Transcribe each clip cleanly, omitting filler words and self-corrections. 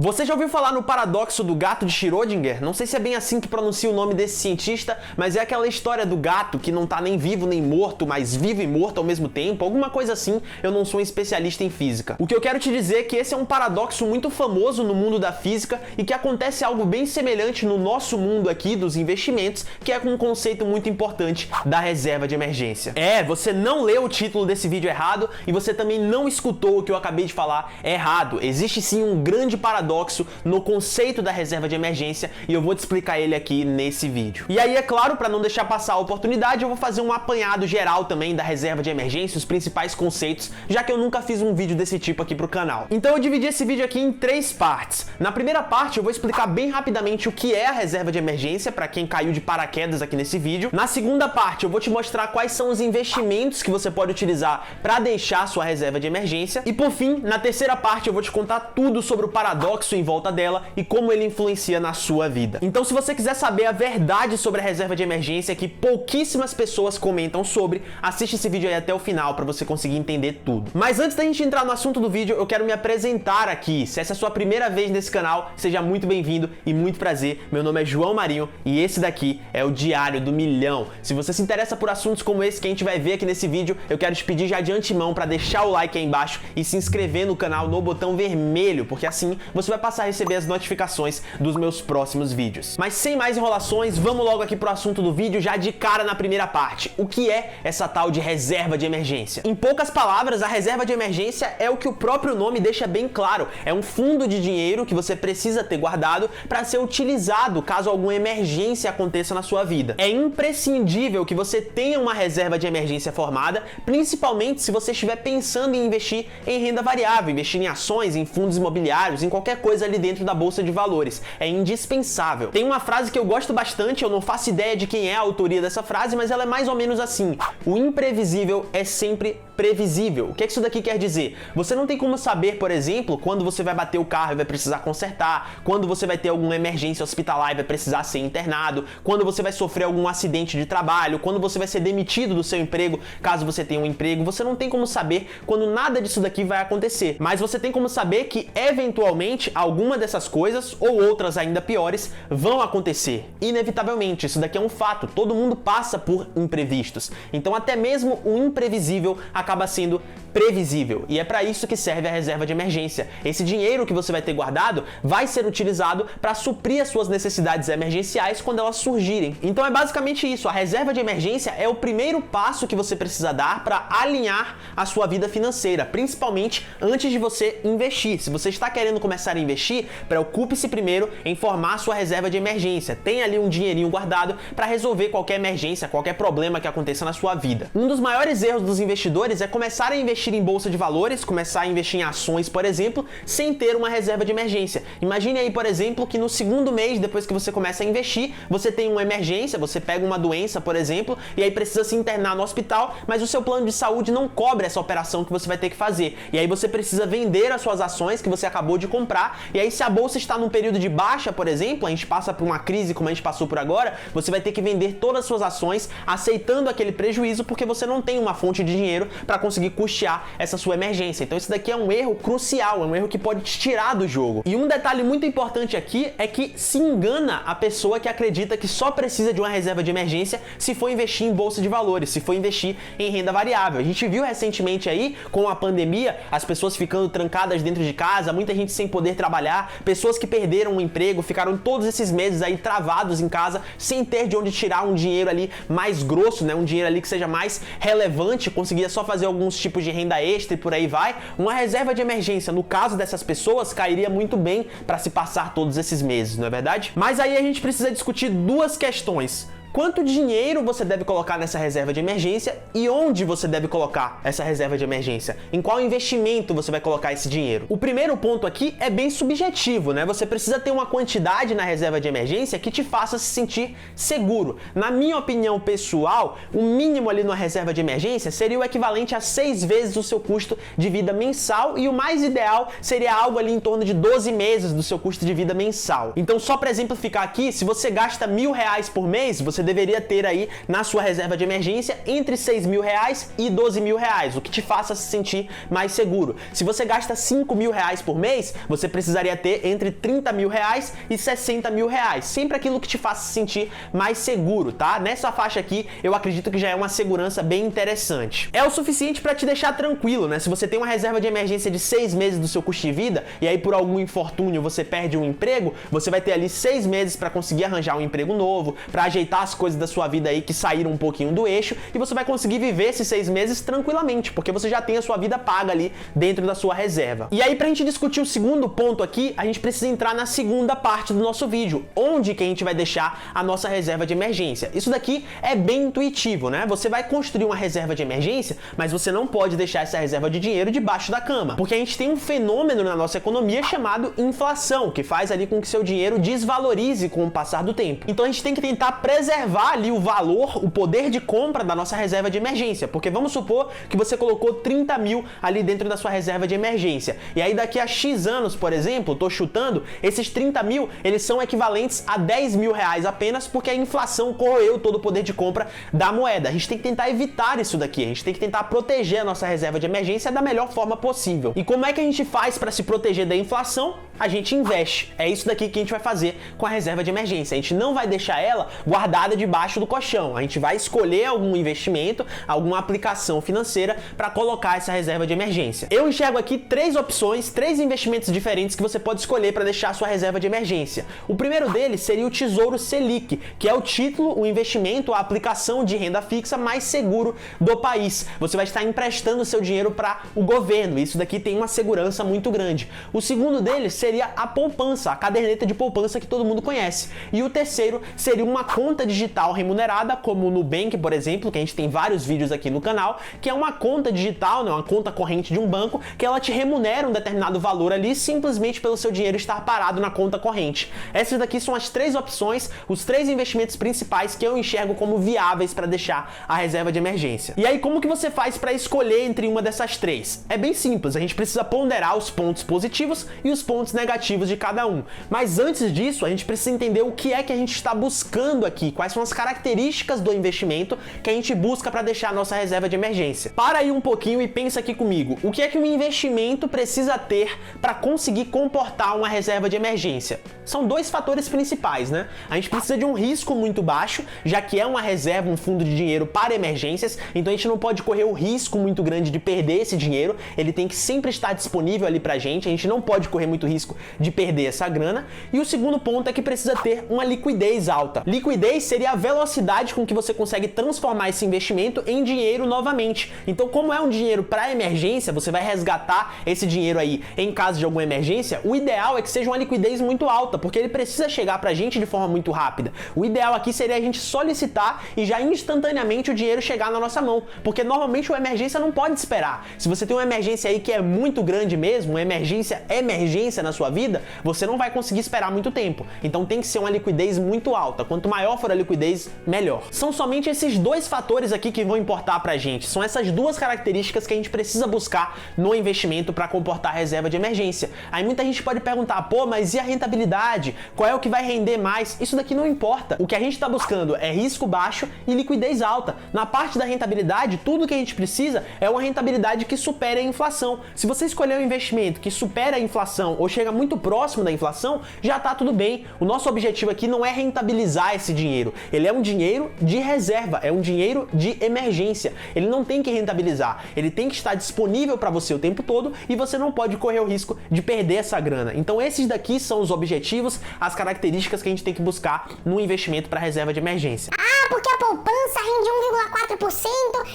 Você já ouviu falar no paradoxo do gato de Schrödinger? Não sei se é bem assim que pronuncia o nome desse cientista, mas é aquela história do gato que não tá nem vivo nem morto, mas vivo e morto ao mesmo tempo, alguma coisa assim. Eu não sou um especialista em física. O que eu quero te dizer é que esse é um paradoxo muito famoso no mundo da física e que acontece algo bem semelhante no nosso mundo aqui dos investimentos, que é com um conceito muito importante da reserva de emergência. Você não leu o título desse vídeo errado e você também não escutou o que eu acabei de falar errado. Existe sim um grande paradoxo no conceito da reserva de emergência e eu vou te explicar ele aqui nesse vídeo. E aí, é claro, para não deixar passar a oportunidade, eu vou fazer um apanhado geral também da reserva de emergência, os principais conceitos, já que eu nunca fiz um vídeo desse tipo aqui pro canal. Então eu dividi esse vídeo aqui em 3 partes. Na primeira parte eu vou explicar bem rapidamente o que é a reserva de emergência, para quem caiu de paraquedas aqui nesse vídeo. Na segunda parte eu vou te mostrar quais são os investimentos que você pode utilizar para deixar sua reserva de emergência. E por fim, na terceira parte eu vou te contar tudo sobre o paradoxo em volta dela e como ele influencia na sua vida. Então, se você quiser saber a verdade sobre a reserva de emergência, que pouquíssimas pessoas comentam sobre, assiste esse vídeo aí até o final para você conseguir entender tudo. Mas antes da gente entrar no assunto do vídeo, eu quero me apresentar aqui. Se essa é a sua primeira vez nesse canal, seja muito bem-vindo e muito prazer. Meu nome é João Marinho e esse daqui é o Diário do Milhão. Se você se interessa por assuntos como esse que a gente vai ver aqui nesse vídeo, eu quero te pedir já de antemão para deixar o like aí embaixo e se inscrever no canal no botão vermelho, porque assim você vai passar a receber as notificações dos meus próximos vídeos. Mas sem mais enrolações, vamos logo aqui pro assunto do vídeo, já de cara na primeira parte. O que é essa tal de reserva de emergência? Em poucas palavras, a reserva de emergência é o que o próprio nome deixa bem claro. É um fundo de dinheiro que você precisa ter guardado para ser utilizado caso alguma emergência aconteça na sua vida. É imprescindível que você tenha uma reserva de emergência formada, principalmente se você estiver pensando em investir em renda variável, investir em ações, em fundos imobiliários, em qualquer coisa ali dentro da bolsa de valores. É indispensável. Tem uma frase que eu gosto bastante, eu não faço ideia de quem é a autoria dessa frase, mas ela é mais ou menos assim: o imprevisível é sempre previsível. O que é que isso daqui quer dizer? Você não tem como saber, por exemplo, quando você vai bater o carro e vai precisar consertar, quando você vai ter alguma emergência hospitalar e vai precisar ser internado, quando você vai sofrer algum acidente de trabalho, quando você vai ser demitido do seu emprego, caso você tenha um emprego. Você não tem como saber quando nada disso daqui vai acontecer, mas você tem como saber que eventualmente alguma dessas coisas, ou outras ainda piores, vão acontecer. Inevitavelmente, isso daqui é um fato, todo mundo passa por imprevistos. Então até mesmo o imprevisível acaba sendo previsível, e é para isso que serve a reserva de emergência. Esse dinheiro que você vai ter guardado vai ser utilizado para suprir as suas necessidades emergenciais quando elas surgirem. Então é basicamente isso, a reserva de emergência é o primeiro passo que você precisa dar para alinhar a sua vida financeira, principalmente antes de você investir. Se você está querendo começar a investir, preocupe-se primeiro em formar sua reserva de emergência. Tenha ali um dinheirinho guardado para resolver qualquer emergência, qualquer problema que aconteça na sua vida. Um dos maiores erros dos investidores é começar a investir em bolsa de valores, começar a investir em ações, por exemplo, sem ter uma reserva de emergência. Imagine aí, por exemplo, que no segundo mês, depois que você começa a investir, você tem uma emergência, você pega uma doença, por exemplo, e aí precisa se internar no hospital, mas o seu plano de saúde não cobre essa operação que você vai ter que fazer. E aí você precisa vender as suas ações que você acabou de comprar, e aí se a bolsa está num período de baixa, por exemplo, a gente passa por uma crise como a gente passou por agora, você vai ter que vender todas as suas ações, aceitando aquele prejuízo, porque você não tem uma fonte de dinheiro para conseguir custear essa sua emergência. Então isso daqui é um erro crucial, é um erro que pode te tirar do jogo. E um detalhe muito importante aqui é que se engana a pessoa que acredita que só precisa de uma reserva de emergência se for investir em bolsa de valores, se for investir em renda variável. A gente viu recentemente aí, com a pandemia, as pessoas ficando trancadas dentro de casa, muita gente sem poder trabalhar, pessoas que perderam o emprego, ficaram todos esses meses aí travados em casa, sem ter de onde tirar um dinheiro ali mais grosso, né? Um dinheiro ali que seja mais relevante, conseguia só fazer alguns tipos de renda extra e por aí vai. Uma reserva de emergência, no caso dessas pessoas, cairia muito bem para se passar todos esses meses, não é verdade? Mas aí a gente precisa discutir duas questões. Quanto dinheiro você deve colocar nessa reserva de emergência e onde você deve colocar essa reserva de emergência? Em qual investimento você vai colocar esse dinheiro? O primeiro ponto aqui é bem subjetivo, né? Você precisa ter uma quantidade na reserva de emergência que te faça se sentir seguro. Na minha opinião pessoal, o mínimo ali na reserva de emergência seria o equivalente a 6 vezes o seu custo de vida mensal, e o mais ideal seria algo ali em torno de 12 meses do seu custo de vida mensal. Então, só para exemplificar aqui, se você gasta R$1.000 por mês, você você deveria ter aí na sua reserva de emergência entre R$6.000 e R$12.000, o que te faça se sentir mais seguro. Se você gasta R$5.000 por mês, você precisaria ter entre R$30.000 e R$60.000, sempre aquilo que te faça se sentir mais seguro, tá? Nessa faixa aqui, eu acredito que já é uma segurança bem interessante. É o suficiente para te deixar tranquilo, né? Se você tem uma reserva de emergência de 6 meses do seu custo de vida e aí por algum infortúnio você perde um emprego, você vai ter ali 6 meses para conseguir arranjar um emprego novo, para ajeitar as coisas da sua vida aí que saíram um pouquinho do eixo, e você vai conseguir viver esses 6 meses tranquilamente, porque você já tem a sua vida paga ali dentro da sua reserva. E aí, pra gente discutir o segundo ponto aqui, a gente precisa entrar na segunda parte do nosso vídeo, onde que a gente vai deixar a nossa reserva de emergência. Isso daqui é bem intuitivo, né? Você vai construir uma reserva de emergência, mas você não pode deixar essa reserva de dinheiro debaixo da cama, porque a gente tem um fenômeno na nossa economia chamado inflação, que faz ali com que seu dinheiro desvalorize com o passar do tempo. Então a gente tem que tentar preservar ali o valor, o poder de compra da nossa reserva de emergência, porque vamos supor que você colocou 30 mil ali dentro da sua reserva de emergência, e aí daqui a X anos, por exemplo, tô chutando, esses 30 mil, eles são equivalentes a R$10.000 apenas, porque a inflação corroeu todo o poder de compra da moeda. A gente tem que tentar evitar isso daqui, a gente tem que tentar proteger a nossa reserva de emergência da melhor forma possível. E como é que a gente faz para se proteger da inflação? A gente investe. É isso daqui que a gente vai fazer com a reserva de emergência. A gente não vai deixar ela guardada debaixo do colchão. A gente vai escolher algum investimento, alguma aplicação financeira para colocar essa reserva de emergência. Eu enxergo aqui 3 opções, 3 investimentos diferentes que você pode escolher para deixar a sua reserva de emergência. O primeiro deles seria o Tesouro Selic, que é o título, o investimento, a aplicação de renda fixa mais seguro do país. Você vai estar emprestando seu dinheiro para o governo. Isso daqui tem uma segurança muito grande. O segundo deles seria a poupança, a caderneta de poupança que todo mundo conhece. E o terceiro seria uma conta digital remunerada, como o Nubank, por exemplo, que a gente tem vários vídeos aqui no canal, que é uma conta digital, né, uma conta corrente de um banco, que ela te remunera um determinado valor ali, simplesmente pelo seu dinheiro estar parado na conta corrente. Essas daqui são as 3 opções, os 3 investimentos principais que eu enxergo como viáveis para deixar a reserva de emergência. E aí, como que você faz para escolher entre uma dessas 3? É bem simples, a gente precisa ponderar os pontos positivos e os pontos negativos de cada um. Mas antes disso, a gente precisa entender o que é que a gente está buscando aqui, quais são as características do investimento que a gente busca para deixar a nossa reserva de emergência. Para aí um pouquinho e pensa aqui comigo, o que é que um investimento precisa ter para conseguir comportar uma reserva de emergência? São 2 fatores principais, né? A gente precisa de um risco muito baixo, já que é uma reserva, um fundo de dinheiro para emergências, então a gente não pode correr o risco muito grande de perder esse dinheiro, ele tem que sempre estar disponível ali pra gente, a gente não pode correr muito risco de perder essa grana. E o segundo ponto é que precisa ter uma liquidez alta. Liquidez seria a velocidade com que você consegue transformar esse investimento em dinheiro novamente. Então, como é um dinheiro para emergência, você vai resgatar esse dinheiro aí em caso de alguma emergência, o ideal é que seja uma liquidez muito alta, porque ele precisa chegar pra gente de forma muito rápida. O ideal aqui seria a gente solicitar e já instantaneamente o dinheiro chegar na nossa mão, porque normalmente uma emergência não pode esperar. Se você tem uma emergência aí que é muito grande mesmo, uma emergência na sua vida, você não vai conseguir esperar muito tempo. Então tem que ser uma liquidez muito alta. Quanto maior for a liquidez, melhor. São somente esses 2 fatores aqui que vão importar pra gente. São essas 2 características que a gente precisa buscar no investimento para comportar a reserva de emergência. Aí muita gente pode perguntar, pô, mas e a rentabilidade? Qual é o que vai render mais? Isso daqui não importa. O que a gente está buscando é risco baixo e liquidez alta. Na parte da rentabilidade, tudo que a gente precisa é uma rentabilidade que supere a inflação. Se você escolher um investimento que supera a inflação ou chega muito próximo da inflação, já tá tudo bem. O nosso objetivo aqui não é rentabilizar esse dinheiro. Ele é um dinheiro de reserva, é um dinheiro de emergência. Ele não tem que rentabilizar, ele tem que estar disponível para você o tempo todo e você não pode correr o risco de perder essa grana. Então esses daqui são os objetivos, as características que a gente tem que buscar no investimento para reserva de emergência. Ah, porque a poupança rende 1,4%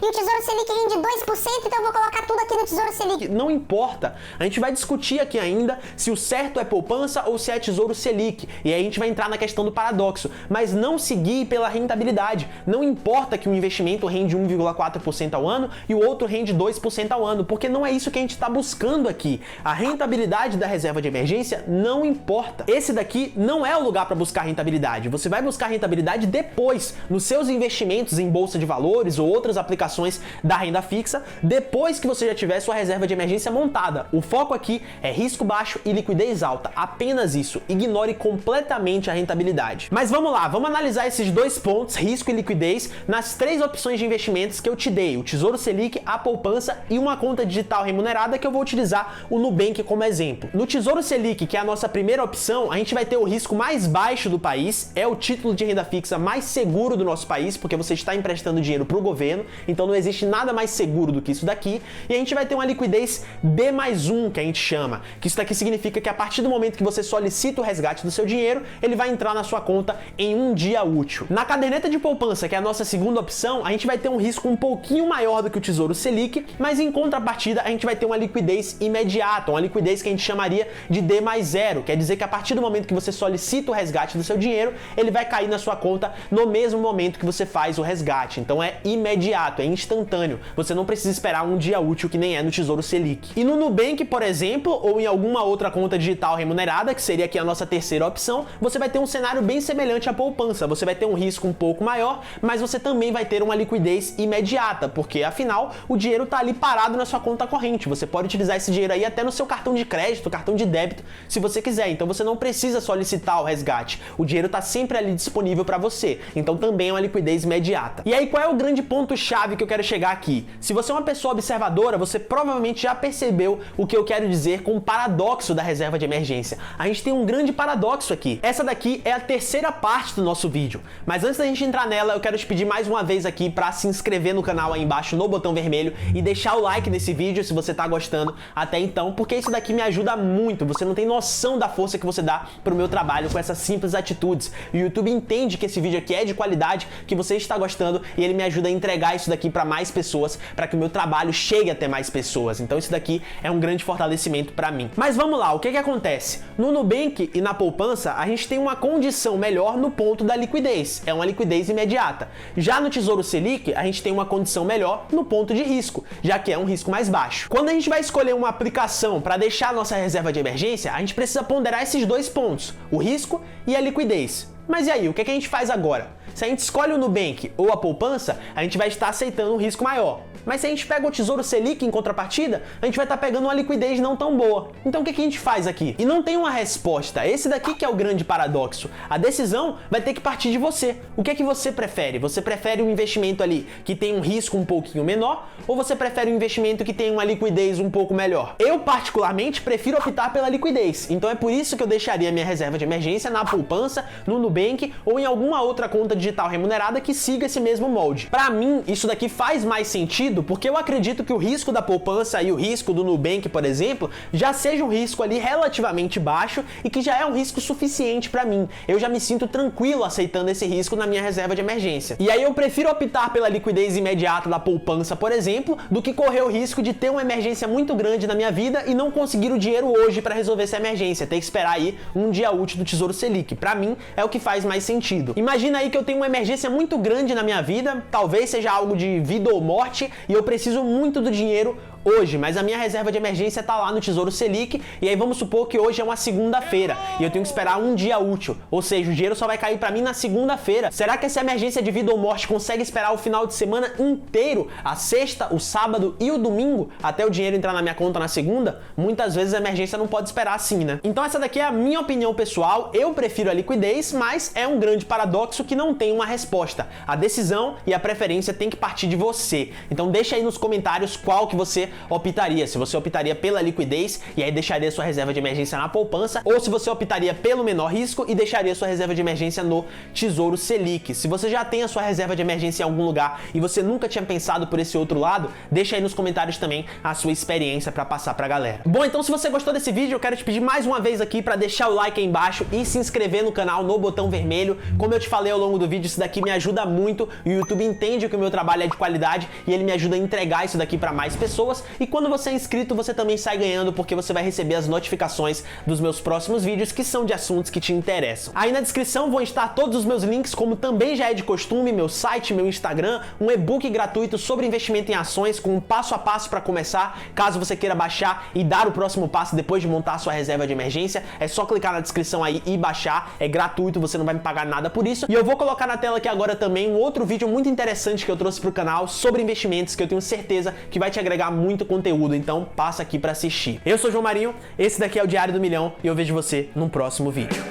e o Tesouro Selic rende 2%, então eu vou colocar tudo aqui no Tesouro Selic. Não importa, a gente vai discutir aqui ainda se o certo é poupança ou se é Tesouro Selic, e aí a gente vai entrar na questão do paradoxo, mas não seguir pela rentabilidade. Não importa que um investimento rende 1,4% ao ano e o outro rende 2% ao ano, porque não é isso que a gente está buscando aqui. A rentabilidade da reserva de emergência não importa. Esse daqui não é o lugar para buscar rentabilidade. Você vai buscar rentabilidade depois, nos seus investimentos em bolsa de valores ou outras aplicações da renda fixa depois que você já tiver sua reserva de emergência montada. O foco aqui é risco baixo e liquidez alta, apenas isso. Ignore completamente a rentabilidade. Mas vamos lá, vamos analisar esses dois pontos, risco e liquidez, nas 3 opções de investimentos que eu te dei: o Tesouro Selic, a poupança e uma conta digital remunerada, que eu vou utilizar o Nubank como exemplo. No Tesouro Selic, que é a nossa primeira opção, a gente vai ter o risco mais baixo do país, é o título de renda fixa mais seguro do nosso país, porque você está emprestando dinheiro para o governo, então não existe nada mais seguro do que isso daqui, e a gente vai ter uma liquidez B+1, que a gente chama, que isso daqui significa que a partir do momento que você solicita o resgate do seu dinheiro, ele vai entrar na sua conta em um dia útil. Na caderneta de poupança, que é a nossa segunda opção, a gente vai ter um risco um pouquinho maior do que o Tesouro Selic, mas em contrapartida a gente vai ter uma liquidez imediata, uma liquidez que a gente chamaria de D+0, quer dizer que a partir do momento que você solicita o resgate do seu dinheiro, ele vai cair na sua conta no mesmo momento que você faz o resgate. Então é imediato, é instantâneo. Você não precisa esperar um dia útil, que nem é no Tesouro Selic. E no Nubank, por exemplo, ou em alguma outra conta digital remunerada, que seria aqui a nossa terceira opção, você vai ter um cenário bem semelhante à poupança. Você vai ter um risco um pouco maior, mas você também vai ter uma liquidez imediata, porque afinal o dinheiro está ali parado na sua conta corrente. Você pode utilizar esse dinheiro aí até no seu cartão de crédito, cartão de débito, se você quiser. Então você não precisa solicitar o resgate. O dinheiro está sempre ali disponível para você. Então também é uma liquidez imediata. E aí, qual é o grande ponto-chave que eu quero chegar aqui? Se você é uma pessoa observadora, você provavelmente já percebeu o que eu quero dizer com o paradoxo da reserva de emergência. A gente tem um grande paradoxo aqui. Essa daqui é a terceira parte do nosso vídeo. Mas antes da gente entrar nela, eu quero te pedir mais uma vez aqui para se inscrever no canal aí embaixo no botão vermelho e deixar o like nesse vídeo se você tá gostando até então, porque isso daqui me ajuda muito. Você não tem noção da força que você dá pro meu trabalho com essas simples atitudes. O YouTube entende que esse vídeo aqui é de qualidade, que você está gostando, e ele me ajuda a entregar isso daqui para mais pessoas, para que o meu trabalho chegue até mais pessoas. Então isso daqui é um grande fortalecimento para mim. Mas vamos lá, o que acontece? No Nubank e na poupança, a gente tem uma condição melhor no ponto da liquidez. É uma liquidez imediata. Já no Tesouro Selic, a gente tem uma condição melhor no ponto de risco, já que é um risco mais baixo. Quando a gente vai escolher uma aplicação para deixar a nossa reserva de emergência, a gente precisa ponderar esses dois pontos, o risco e a liquidez. Mas e aí, o que a gente faz agora? Se a gente escolhe o Nubank ou a poupança, a gente vai estar aceitando um risco maior. Mas se a gente pega o Tesouro Selic em contrapartida, a gente vai estar pegando uma liquidez não tão boa. Então o que a gente faz aqui? E não tem uma resposta. Esse daqui que é o grande paradoxo. A decisão vai ter que partir de você. O que é que você prefere? Você prefere um investimento ali que tem um risco um pouquinho menor, ou você prefere um investimento que tem uma liquidez um pouco melhor? Eu particularmente prefiro optar pela liquidez. Então é por isso que eu deixaria minha reserva de emergência na poupança, no Nubank ou em alguma outra conta digital remunerada que siga esse mesmo molde. Para mim, isso daqui faz mais sentido, porque eu acredito que o risco da poupança e o risco do Nubank, por exemplo, já seja um risco ali relativamente baixo e que já é um risco suficiente para mim. Eu já me sinto tranquilo aceitando esse risco na minha reserva de emergência. E aí eu prefiro optar pela liquidez imediata da poupança, por exemplo, do que correr o risco de ter uma emergência muito grande na minha vida e não conseguir o dinheiro hoje para resolver essa emergência, ter que esperar aí um dia útil do Tesouro Selic. Para mim, é o que faz mais sentido. Imagina aí que eu tenho uma emergência muito grande na minha vida, talvez seja algo de vida ou morte, e eu preciso muito do dinheiro hoje, mas a minha reserva de emergência tá lá no Tesouro Selic, e aí vamos supor que hoje é uma segunda-feira e eu tenho que esperar um dia útil, ou seja, o dinheiro só vai cair para mim na segunda-feira. Será que essa emergência de vida ou morte consegue esperar o final de semana inteiro, a sexta, o sábado e o domingo, até o dinheiro entrar na minha conta na segunda? Muitas vezes a emergência não pode esperar assim, né? Então essa daqui é a minha opinião pessoal. Eu prefiro a liquidez, mas é um grande paradoxo que não tem uma resposta. A decisão e a preferência tem que partir de você. Então deixa aí nos comentários qual que você optaria. Se você optaria pela liquidez e aí deixaria sua reserva de emergência na poupança, ou se você optaria pelo menor risco e deixaria sua reserva de emergência no Tesouro Selic. Se você já tem a sua reserva de emergência em algum lugar e você nunca tinha pensado por esse outro lado, deixa aí nos comentários também a sua experiência para passar pra galera. Bom, então se você gostou desse vídeo, eu quero te pedir mais uma vez aqui para deixar o like aí embaixo e se inscrever no canal no botão vermelho. Como eu te falei ao longo do vídeo, isso daqui me ajuda muito. O YouTube entende que o meu trabalho é de qualidade e ele me ajuda a entregar isso daqui para mais pessoas. pessoas. E quando você é inscrito, você também sai ganhando, porque você vai receber as notificações dos meus próximos vídeos, que são de assuntos que te interessam. Aí na descrição vão estar todos os meus links, como também já é de costume, meu site, meu Instagram, um e-book gratuito sobre investimento em ações, com um passo a passo para começar, caso você queira baixar e dar o próximo passo depois de montar a sua reserva de emergência. É só clicar na descrição aí e baixar, é gratuito, você não vai me pagar nada por isso. E eu vou colocar na tela aqui agora também um outro vídeo muito interessante que eu trouxe pro canal sobre investimentos, que eu tenho certeza que vai te agregar muito conteúdo, então passa aqui para assistir. Eu sou o João Marinho, esse daqui é o Diário do Milhão e eu vejo você num próximo vídeo.